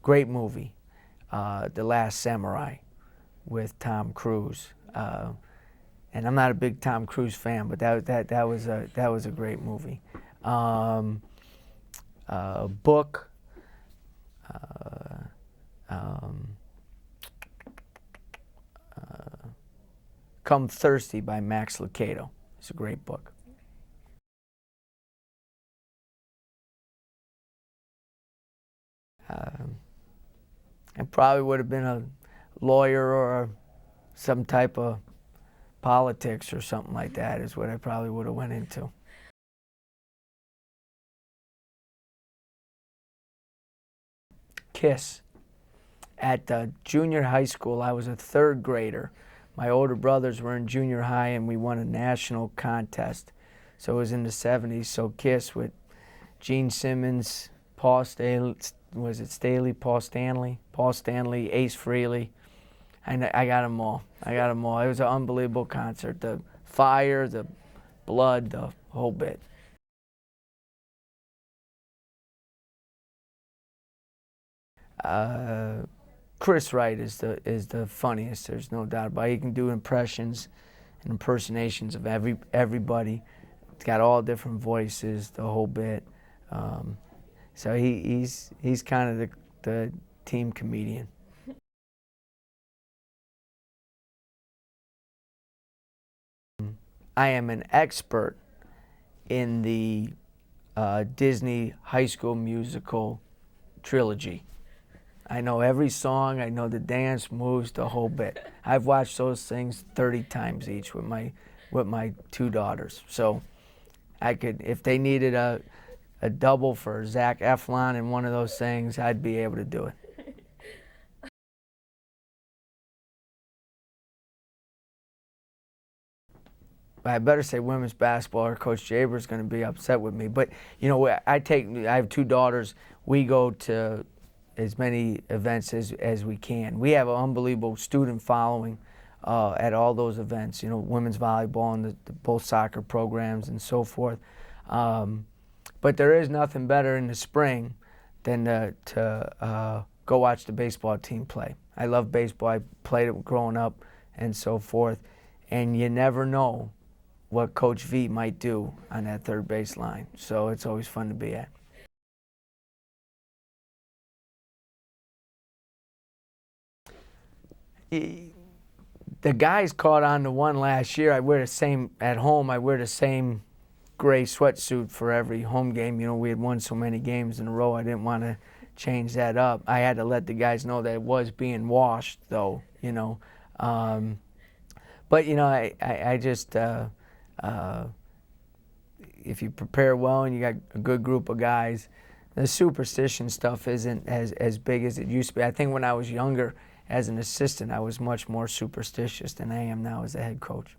Great movie, The Last Samurai with Tom Cruise. And I'm not a big Tom Cruise fan, but that was a great movie. Book. Come Thirsty by Max Lucado. It's a great book. I probably would have been a lawyer or some type of politics or something like that is what I probably would have went into. Kiss. At junior high school, I was a third grader. My older brothers were in junior high and we won a national contest. So it was in the 70s, so Kiss with Gene Simmons, Paul Stanley, was it Staley, Paul Stanley, Ace Frehley. I got them all. I got them all. It was an unbelievable concert. The fire, the blood, the whole bit. Chris Wright is the funniest. There's no doubt about it. He can do impressions and impersonations of everybody. He's got all different voices, the whole bit. So he's kind of the team comedian. I am an expert in the Disney High School Musical trilogy. I know every song, I know the dance moves, the whole bit. I've watched those things 30 times each with my two daughters. So I could, if they needed a double for Zac Efron in one of those things, I'd be able to do it. I better say women's basketball or Coach Jaber's going to be upset with me. But, you know, I have two daughters. We go to as many events as we can. We have an unbelievable student following at all those events, you know, women's volleyball and both soccer programs and so forth. But there is nothing better in the spring than to go watch the baseball team play. I love baseball. I played it growing up and so forth. And you never know what Coach V might do on that third base line. So it's always fun to be at. The guys caught on to one last year. I wear the same, at home, I wear the same gray sweatsuit for every home game. You know, we had won so many games in a row, I didn't want to change that up. I had to let the guys know that it was being washed, though, you know. But, you know, I just, if you prepare well and you got a good group of guys, the superstition stuff isn't as big as it used to be. I think when I was younger, as an assistant, I was much more superstitious than I am now as a head coach.